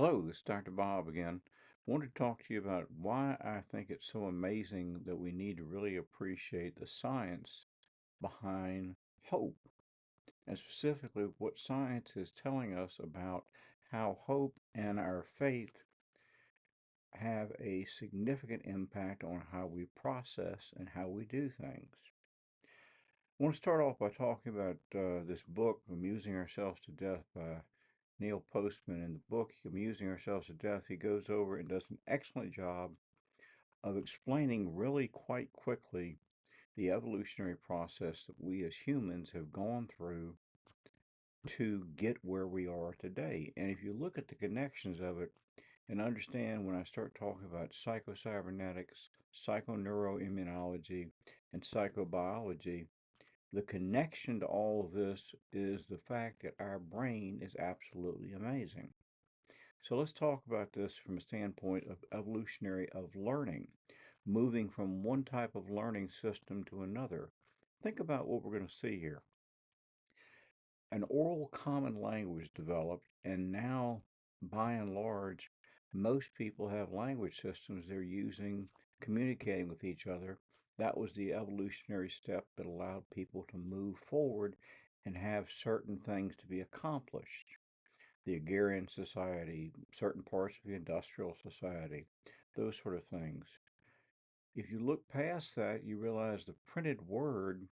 Hello, this is Dr. Bob again. I wanted to talk to you about why I think it's so amazing that we need to really appreciate the science behind hope, and specifically what science is telling us about how hope and our faith have a significant impact on how we process and how we do things. I want to start off by talking about this book, Amusing Ourselves to Death by Neil Postman. In the book, Amusing Ourselves to Death, he goes over and does an excellent job of explaining really quite quickly the evolutionary process that we as humans have gone through to get where we are today. And if you look at the connections of it and understand when I start talking about psychocybernetics, psychoneuroimmunology, and psychobiology, the connection to all of this is the fact that our brain is absolutely amazing. So let's talk about this from a standpoint of evolutionary of learning, moving from one type of learning system to another. Think about what we're going to see here. An oral common language developed, and now, by and large, most people have language systems they're using, communicating with each other. That was the evolutionary step that allowed people to move forward and have certain things to be accomplished. The agrarian society, certain parts of the industrial society, those sort of things. If you look past that, you realize the printed word,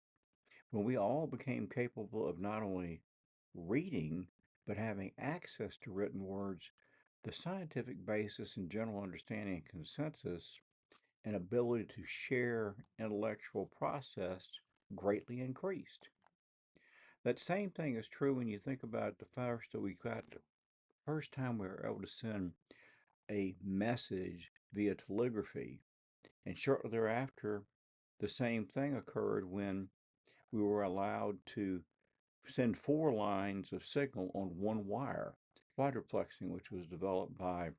when we all became capable of not only reading, but having access to written words, the scientific basis and general understanding and consensus and ability to share intellectual process greatly increased. That same thing is true when you think about the first time we were able to send a message via telegraphy. And shortly thereafter, the same thing occurred when we were allowed to send four lines of signal on one wire, quadruplexing, which was developed by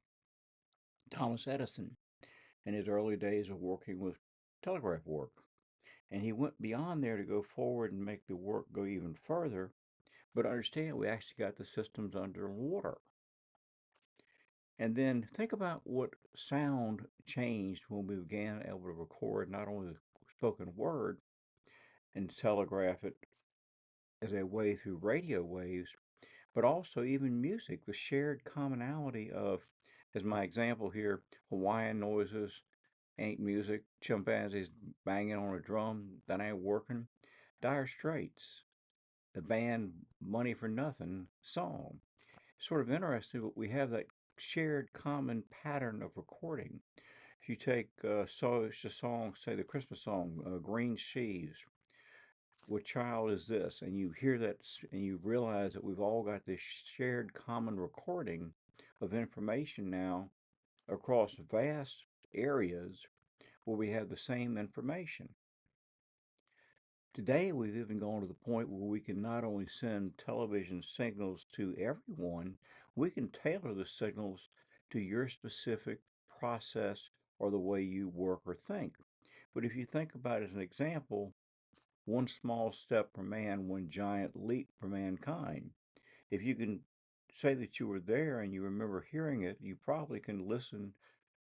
Thomas Edison in his early days of working with telegraph work. And he went beyond there to go forward and make the work go even further. But understand, we actually got the systems underwater. And then think about what sound changed when we began able to record not only the spoken word and telegraph it as a way through radio waves, but also even music, the shared commonality of, as my example here, Hawaiian noises ain't music, chimpanzees banging on a drum that ain't working. Dire Straits, the band Money for Nothing song. Sort of interesting, but we have that shared common pattern of recording. If you take so it's a song, say the Christmas song, Green Sheaves, what child is this? And you hear that and you realize that we've all got this shared common recording of information now across vast areas where we have the same information. Today, we've even gone to the point where we can not only send television signals to everyone, we can tailor the signals to your specific process or the way you work or think. But if you think about it as an example, one small step for man, one giant leap for mankind. If you can say that you were there and you remember hearing it, you probably can listen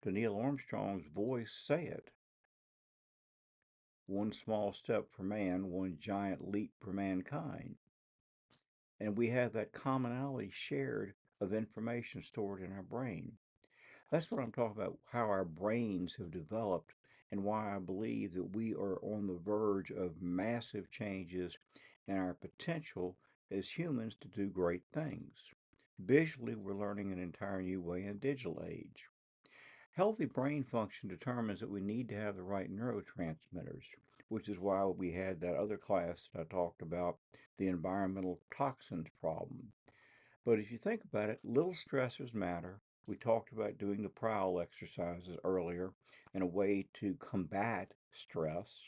to Neil Armstrong's voice say it. One small step for man, one giant leap for mankind. And we have that commonality shared of information stored in our brain. That's what I'm talking about, how our brains have developed and why I believe that we are on the verge of massive changes in our potential as humans to do great things. Visually, we're learning an entire new way in digital age. Healthy brain function determines that we need to have the right neurotransmitters, which is why we had that other class that I talked about, the environmental toxins problem. But if you think about it, little stressors matter. We talked about doing the prowl exercises earlier in a way to combat stress,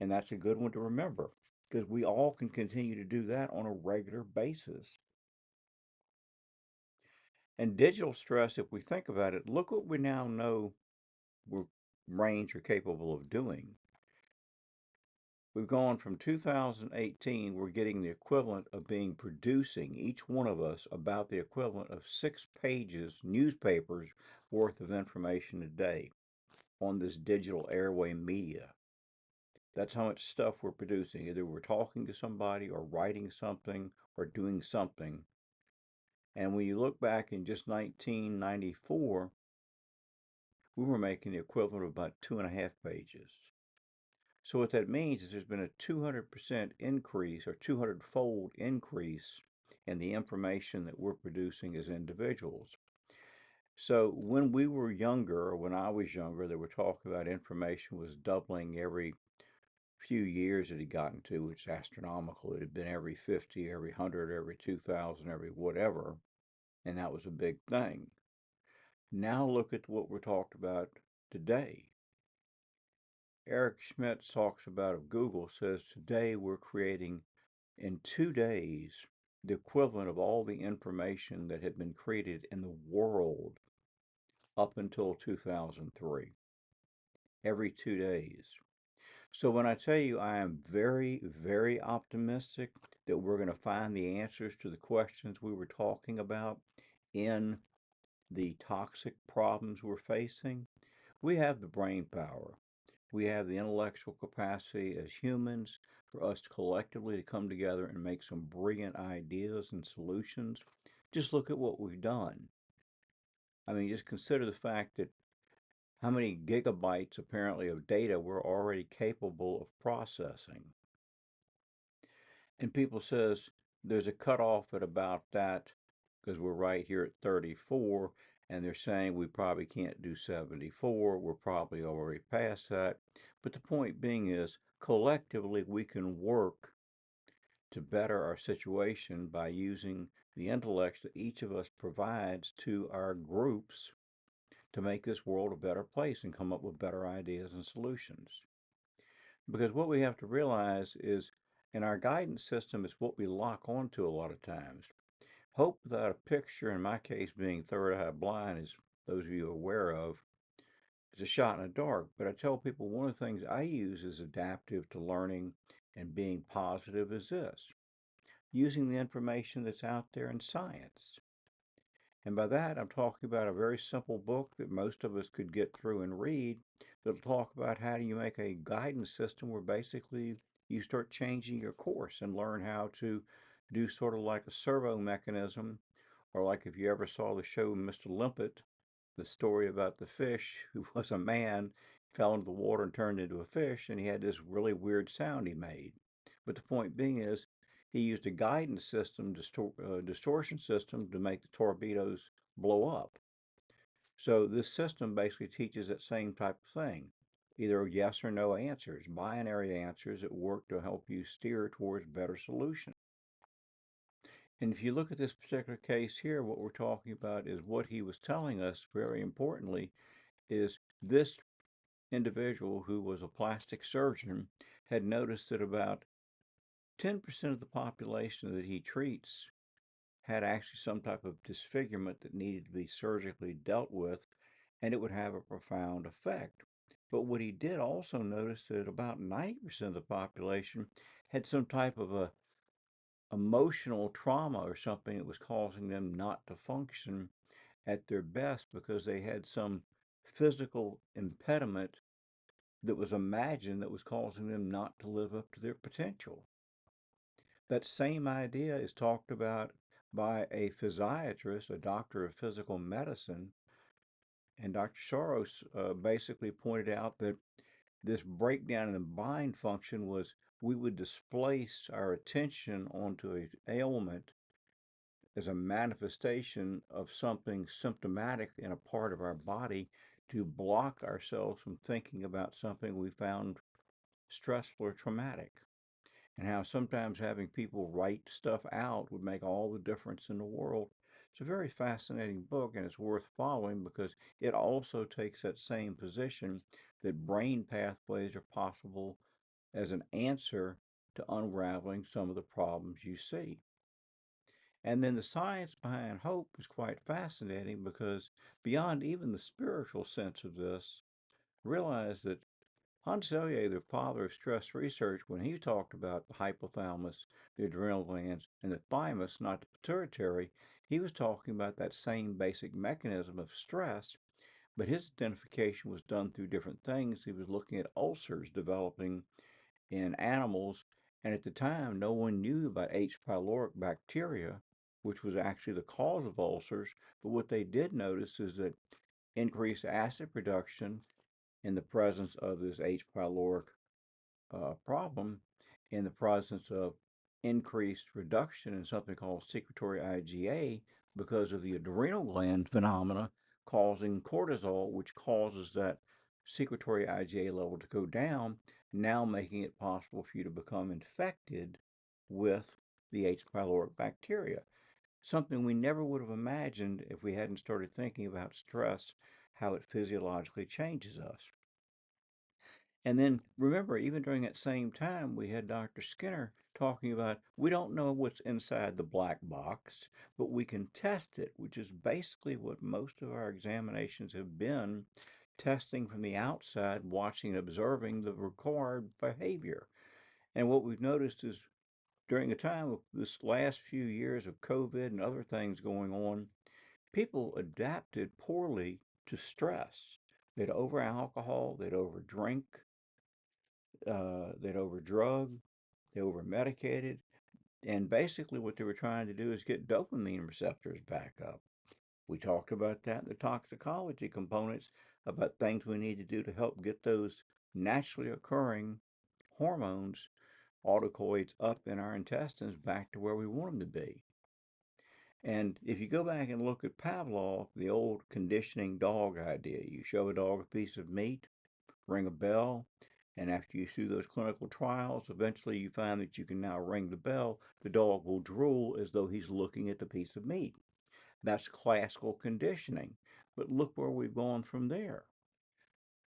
and that's a good one to remember because we all can continue to do that on a regular basis. And digital stress, if we think about it, look what we now know we're brains are capable of doing. We've gone from 2018, we're getting the equivalent of being producing, each one of us, about the equivalent of 6 pages, newspapers worth of information a day on this digital airway media. That's how much stuff we're producing. Either we're talking to somebody or writing something or doing something. And when you look back in just 1994, we were making the equivalent of about 2.5 pages. So what that means is there's been a 200% increase or 200-fold increase in the information that we're producing as individuals. So when we were younger, or when I was younger, they were talking about information was doubling every few years it had gotten to, which is astronomical. It had been every 50, every 100, every 2,000, every whatever, and that was a big thing. Now look at what we're talking about today. Eric Schmidt talks about of Google, says today we're creating in 2 days the equivalent of all the information that had been created in the world up until 2003, every 2 days. So when I tell you I am very, very optimistic that we're going to find the answers to the questions we were talking about in the toxic problems we're facing, we have the brain power. We have the intellectual capacity as humans for us collectively to come together and make some brilliant ideas and solutions. Just look at what we've done. I mean, just consider the fact that how many gigabytes apparently of data we're already capable of processing. And people says there's a cutoff at about that because we're right here at 34 and they're saying we probably can't do 74. We're probably already past that. But the point being is collectively we can work to better our situation by using the intellects that each of us provides to our groups to make this world a better place and come up with better ideas and solutions. Because what we have to realize is in our guidance system is what we lock onto a lot of times. Hope without a picture, in my case being third eye blind, as those of you are aware of, is a shot in the dark. But I tell people one of the things I use as adaptive to learning and being positive is this, using the information that's out there in science. And by that, I'm talking about a very simple book that most of us could get through and read that'll talk about how do you make a guidance system where basically you start changing your course and learn how to do sort of like a servo mechanism, or like if you ever saw the show Mr. Limpet, the story about the fish who was a man, fell into the water and turned into a fish, and he had this really weird sound he made. But the point being is, he used a guidance system, distortion system, to make the torpedoes blow up. So this system basically teaches that same type of thing, either yes or no answers, binary answers that work to help you steer towards better solutions. And if you look at this particular case here, what we're talking about is what he was telling us, very importantly, is this individual who was a plastic surgeon had noticed that about 10% of the population that he treats had actually some type of disfigurement that needed to be surgically dealt with, and it would have a profound effect. But what he did also notice that about 90% of the population had some type of a emotional trauma or something that was causing them not to function at their best because they had some physical impediment that was imagined that was causing them not to live up to their potential. That same idea is talked about by a physiatrist, a doctor of physical medicine, and Dr. Soros basically pointed out that this breakdown in the mind function was we would displace our attention onto an ailment as a manifestation of something symptomatic in a part of our body to block ourselves from thinking about something we found stressful or traumatic. And how sometimes having people write stuff out would make all the difference in the world. It's a very fascinating book and it's worth following because it also takes that same position that brain pathways are possible as an answer to unraveling some of the problems you see. And then the science behind hope is quite fascinating because beyond even the spiritual sense of this, realize that Hans Selye, the father of stress research, when he talked about the hypothalamus, the adrenal glands, and the thymus, not the pituitary, he was talking about that same basic mechanism of stress, but his identification was done through different things. He was looking at ulcers developing in animals, and at the time, no one knew about H. pylori bacteria, which was actually the cause of ulcers. But what they did notice is that increased acid production in the presence of this H. pylori problem, in the presence of increased reduction in something called secretory IgA because of the adrenal gland phenomena causing cortisol, which causes that secretory IgA level to go down, now making it possible for you to become infected with the H. pylori bacteria. Something we never would have imagined if we hadn't started thinking about stress, how it physiologically changes us. And then remember, even during that same time, we had Dr. Skinner talking about we don't know what's inside the black box, but we can test it, which is basically what most of our examinations have been, testing from the outside, watching and observing the required behavior. And what we've noticed is during the time of this last few years of COVID and other things going on, people adapted poorly to stress. They'd over alcohol, they'd over drink, they'd overdrug, they over medicated, and basically what they were trying to do is get dopamine receptors back up. We talked about that in the toxicology components about things we need to do to help get those naturally occurring hormones, autocoids, up in our intestines back to where we want them to be. And if you go back and look at Pavlov, the old conditioning dog idea, you show a dog a piece of meat, ring a bell, and after you do those clinical trials, eventually you find that you can now ring the bell. The dog will drool as though he's looking at the piece of meat. That's classical conditioning. But look where we've gone from there.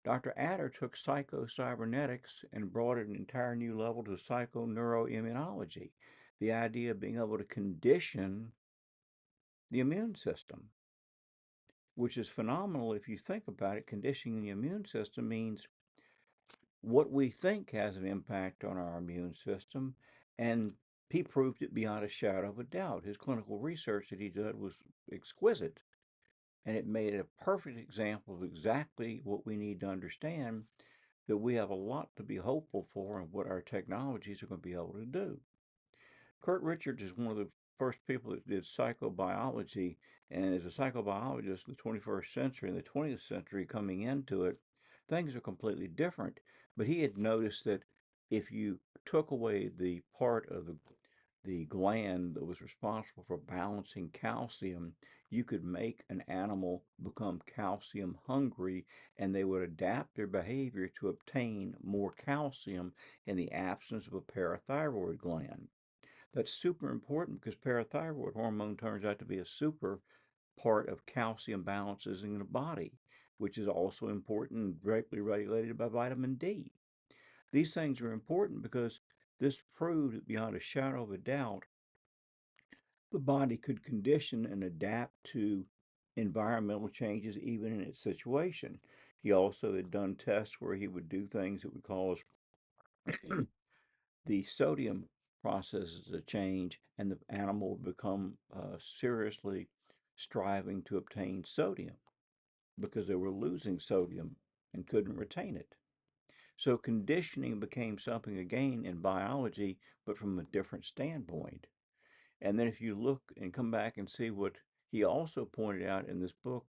Dr. Adder took psychocybernetics and brought it an entire new level to psychoneuroimmunology, the idea of being able to condition the immune system, which is phenomenal if you think about it. Conditioning the immune system means what we think has an impact on our immune system, and he proved it beyond a shadow of a doubt. His clinical research that he did was exquisite, and it made a perfect example of exactly what we need to understand, that we have a lot to be hopeful for and what our technologies are going to be able to do. Kurt Richards is one of the first people that did psychobiology, and as a psychobiologist in the 21st century and the 20th century coming into it, things are completely different. But he had noticed that if you took away the part of the gland that was responsible for balancing calcium, you could make an animal become calcium hungry, and they would adapt their behavior to obtain more calcium in the absence of a parathyroid gland. That's super important because parathyroid hormone turns out to be a super part of calcium balances in the body, which is also important and directly regulated by vitamin D. These things are important because this proved that beyond a shadow of a doubt, the body could condition and adapt to environmental changes even in its situation. He also had done tests where he would do things that would cause the sodium processes a change and the animal would become seriously striving to obtain sodium because they were losing sodium and couldn't retain it. So conditioning became something again in biology, but from a different standpoint. And then if you look and come back and see what he also pointed out in this book,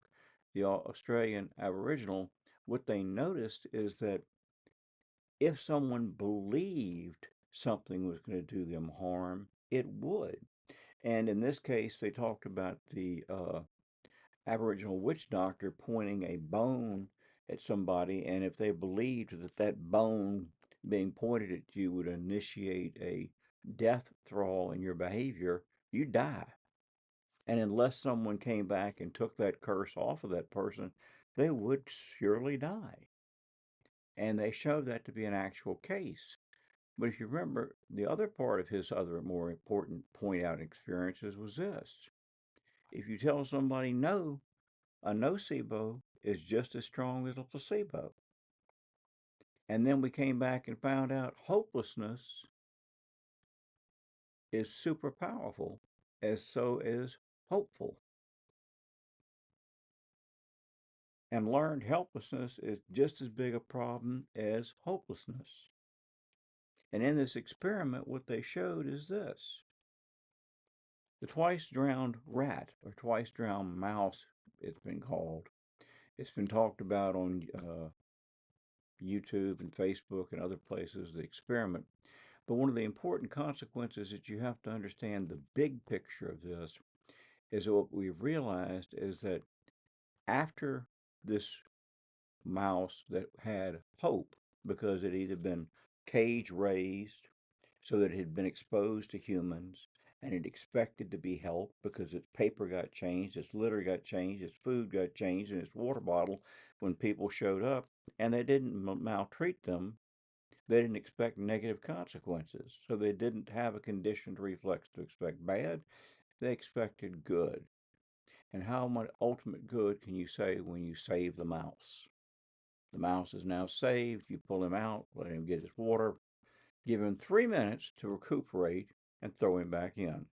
The Australian Aboriginal, what they noticed is that if someone believed something was going to do them harm, it would. And in this case, they talked about the Aboriginal witch doctor pointing a bone at somebody, and if they believed that that bone being pointed at you would initiate a death thrall in your behavior, you die. And unless someone came back and took that curse off of that person, they would surely die. And they showed that to be an actual case. But if you remember, the other part of his other more important point out experiences was this. If you tell somebody no, a nocebo is just as strong as a placebo. And then we came back and found out hopelessness is super powerful, as so is hopeful. And learned helplessness is just as big a problem as hopelessness. And in this experiment, what they showed is this: the twice drowned rat, or twice drowned mouse, it's been called. It's been talked about on YouTube and Facebook and other places, the experiment. But one of the important consequences that you have to understand the big picture of this is what we've realized is that after this mouse that had hope because it had either been cage raised so that it had been exposed to humans and it expected to be helped because its paper got changed, its litter got changed, its food got changed, and its water bottle when people showed up, and they didn't maltreat them. They didn't expect negative consequences. So they didn't have a conditioned reflex to expect bad. They expected good. And how much ultimate good can you say when you save the mouse? The mouse is now saved. You pull him out, let him get his water, give him 3 minutes to recuperate, and throw him back in.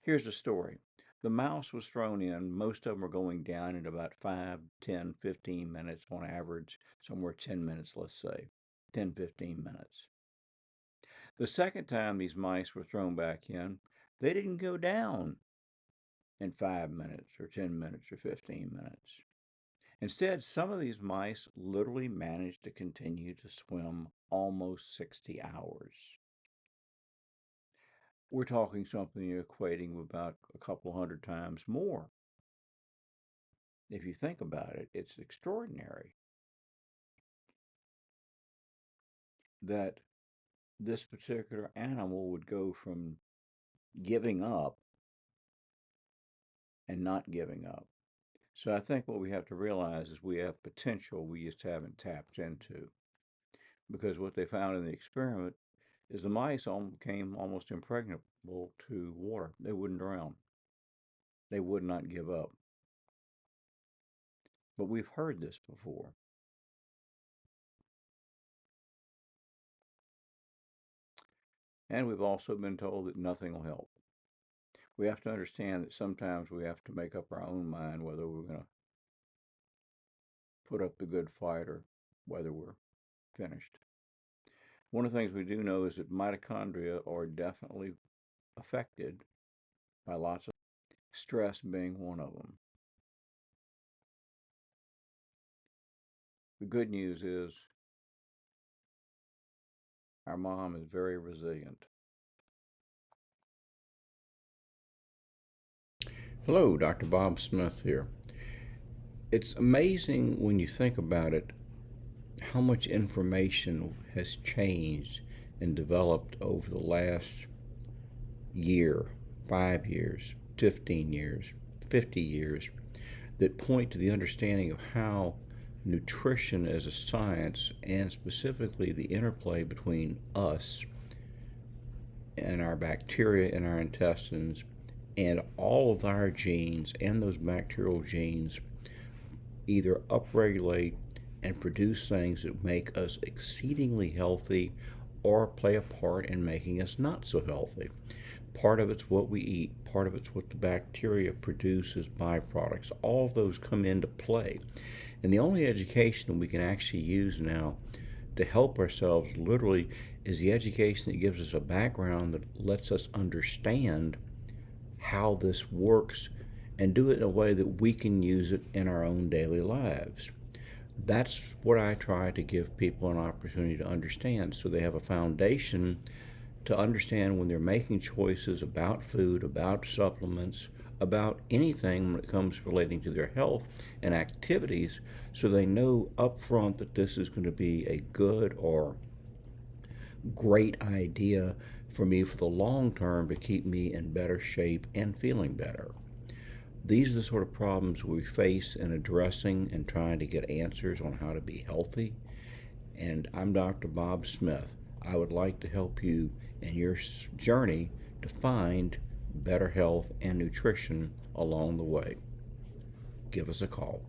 Here's the story. The mouse was thrown in. Most of them are going down in about 5, 10, 15 minutes on average, somewhere 10 minutes, let's say. 10, 15 minutes. The second time these mice were thrown back in, they didn't go down in 5 minutes or 10 minutes or 15 minutes. Instead, some of these mice literally managed to continue to swim almost 60 hours. We're talking something equating with about a couple hundred times more. If you think about it, it's extraordinary that this particular animal would go from giving up and not giving up. So I think what we have to realize is we have potential we just haven't tapped into. Because what they found in the experiment is the mice became almost impregnable to water. They wouldn't drown. They would not give up. But we've heard this before. And we've also been told that nothing will help. We have to understand that sometimes we have to make up our own mind whether we're going to put up the good fight or whether we're finished. One of the things we do know is that mitochondria are definitely affected by lots of stress being one of them. The good news is our mom is very resilient. Hello, Dr. Bob Smith here. It's amazing when you think about it how much information has changed and developed over the last year, 5 years, 15 years, 50 years that point to the understanding of how nutrition as a science, and specifically the interplay between us and our bacteria in our intestines and all of our genes and those bacterial genes either upregulate and produce things that make us exceedingly healthy or play a part in making us not so healthy. Part of it's what we eat, part of it's what the bacteria produce as byproducts. All of those come into play. And the only education we can actually use now to help ourselves literally is the education that gives us a background that lets us understand how this works and do it in a way that we can use it in our own daily lives. That's what I try to give people an opportunity to understand, so they have a foundation to understand when they're making choices about food, about supplements, about anything when it comes relating to their health and activities, so they know up front that this is going to be a good or great idea for me for the long term to keep me in better shape and feeling better. These are the sort of problems we face in addressing and trying to get answers on how to be healthy. And I'm Dr. Bob Smith. I would like to help you in your journey to find better health and nutrition along the way. Give us a call.